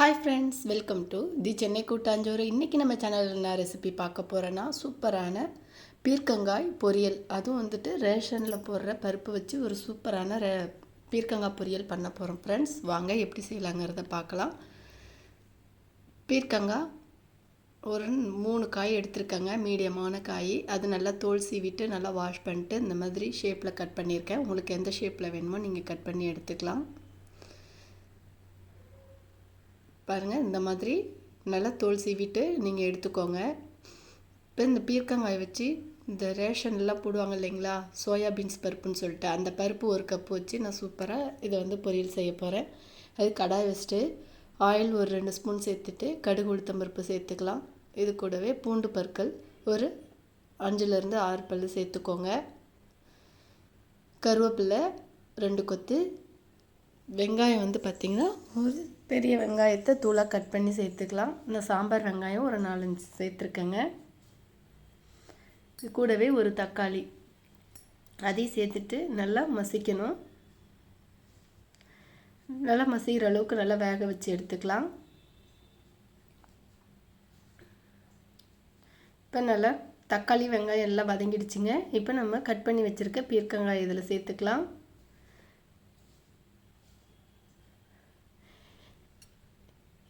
Hi friends, welcome to the Chennai கூட்டாஞ்சோறு. இன்றைக்கி நம்ம சேனலில் என்ன ரெசிபி பார்க்க போகிறேன்னா, சூப்பரான பீர்க்கங்காய் பொரியல். அதுவும் ரேஷனில் போடுற பருப்பு வச்சு ஒரு சூப்பரான பீர்க்கங்காய் பொரியல் பண்ண போகிறோம். ஃப்ரெண்ட்ஸ், வாங்க எப்படி செய்யலாங்கிறத பார்க்கலாம். பீர்க்கங்காய் ஒரு 3 காய் எடுத்துருக்கேங்க, மீடியமான காய். அது நல்லா தோல் சீவிட்டு நல்லா வாஷ் பண்ணிட்டு இந்த மாதிரி ஷேப்பில் கட் பண்ணியிருக்கேன். உங்களுக்கு எந்த ஷேப்பில் வேணுமோ நீங்கள் கட் பண்ணி எடுத்துக்கலாம். பாருங்கள், இந்த மாதிரி நல்லா தோல் சீவிட்டு நீங்கள் எடுத்துக்கோங்க. இப்போ இந்த பீர்க்கங்காய் வச்சு இந்த ரேஷன்லாம் போடுவாங்க இல்லைங்களா, சோயாபீன்ஸ் பருப்புன்னு சொல்லிட்டு, அந்த பருப்பு ஒரு கப்பு வச்சு நான் சூப்பராக இதை பொரியல் செய்ய போகிறேன். அது கடாய் வச்சுட்டு ஆயில் ஒரு 2 ஸ்பூன் சேர்த்துட்டு கடுகு உளுத்தம் பருப்பு சேர்த்துக்கலாம். இது கூடவே பூண்டு பற்கள் ஒரு 5லேருந்து 6 பல் சேர்த்துக்கோங்க. கருவேப்பிலை 2 கொத்து. வெங்காயம் பார்த்திங்கன்னா ஒரு பெரிய வெங்காயத்தை தூளாக கட் பண்ணி சேர்த்துக்கலாம். இந்த சாம்பார் வெங்காயம் ஒரு 4-5 சேர்த்துருக்கேங்க. இது கூடவே ஒரு தக்காளி, அதையும் சேர்த்துட்டு நல்லா மசிக்கணும். நல்லா மசிக்கிற அளவுக்கு நல்லா வேக வச்சு எடுத்துக்கலாம். இப்போ நல்லா தக்காளி வெங்காயம் எல்லாம் வதங்கிடுச்சுங்க. இப்போ நம்ம கட் பண்ணி வச்சுருக்க பீர்க்கங்காய் இதில் சேர்த்துக்கலாம்.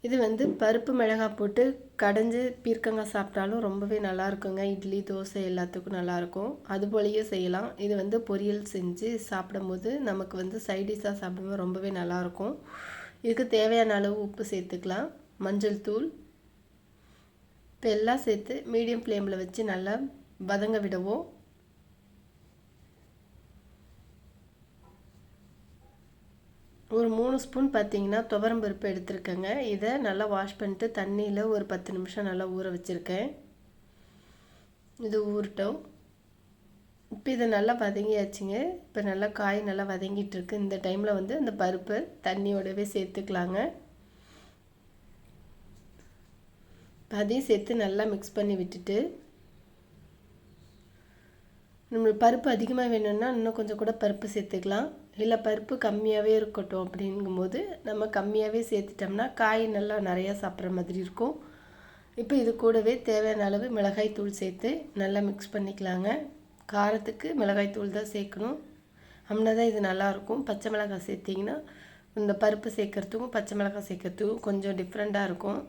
இது பருப்பு மிளகாய் போட்டு கடைஞ்சி பீர்க்கங்காய் சாப்பிட்டாலும் ரொம்பவே நல்லா இருக்குங்க. இட்லி தோசை எல்லாத்துக்கும் நல்லாயிருக்கும். அது போலயே செய்யலாம். இது பொரியல் செஞ்சு சாப்பிடும்போது நமக்கு சைடிஷாக சாப்பிடும்போது ரொம்பவே நல்லாயிருக்கும். இதுக்கு தேவையான அளவு உப்பு சேர்த்துக்கலாம். மஞ்சள் தூள் இப்போ எல்லாம் சேர்த்து மீடியம் ஃப்ளேமில் வச்சு நல்லா வதங்க விடுவோம். ஒரு 3 ஸ்பூன் பார்த்திங்கன்னா துவரம் பருப்பு எடுத்துருக்கேங்க. இதை நல்லா வாஷ் பண்ணிட்டு தண்ணியில் ஒரு 10 நிமிஷம் நல்லா ஊற வச்சுருக்கேன். இது ஊறட்டும். இப்போ இதை நல்லா வதங்கியாச்சுங்க. இப்போ நல்லா காய் நல்லா வதங்கிட்டுருக்கு. இந்த டைமில் அந்த பருப்பை தண்ணியோடவே சேர்த்துக்கலாங்க. அதையும் சேர்த்து நல்லா மிக்ஸ் பண்ணி விட்டுட்டு, நம்மளுக்கு பருப்பு அதிகமாக வேணும்னா இன்னும் கொஞ்சம் கூட பருப்பு சேர்த்துக்கலாம். இல்லை பருப்பு கம்மியாகவே இருக்கட்டும் அப்படிங்கும்போது நம்ம கம்மியாகவே சேர்த்துட்டோம்னா காய் நல்லா நிறையா சாப்பிட்ற மாதிரி இருக்கும். இப்போ இது கூடவே தேவையான அளவு மிளகாய் தூள் சேர்த்து நல்லா மிக்ஸ் பண்ணிக்கலாங்க. காரத்துக்கு மிளகாய் தூள் தான் சேர்க்கணும். அப்படின்னா தான் இது நல்லாயிருக்கும். பச்சை மிளகாய் சேர்த்திங்கன்னா இந்த பருப்பு சேர்க்குறதுக்கும் பச்சை மிளகாய் சேர்க்குறதுக்கும் கொஞ்சம் டிஃப்ரெண்ட்டாக இருக்கும்.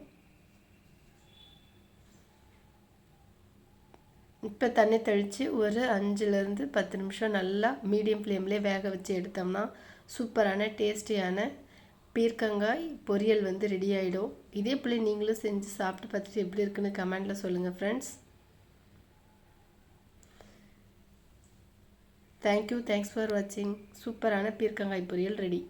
இப்போ தண்ணி தெளித்து ஒரு 5லேருந்து 10 நிமிஷம் நல்லா மீடியம் ஃப்ளேம்லேயே வேக வச்சு எடுத்தோம்னா சூப்பரான டேஸ்டியான பீர்க்கங்காய் பொரியல் ரெடி ஆகிடும். இதே போல் நீங்களும் செஞ்சு சாப்பிட்டு பார்த்துட்டு எப்படி இருக்குன்னு கமெண்டில் சொல்லுங்கள் ஃப்ரெண்ட்ஸ். தேங்க்யூ, தேங்க்ஸ் ஃபார் வாட்சிங். சூப்பரான பீர்க்கங்காய் பொரியல் ரெடி.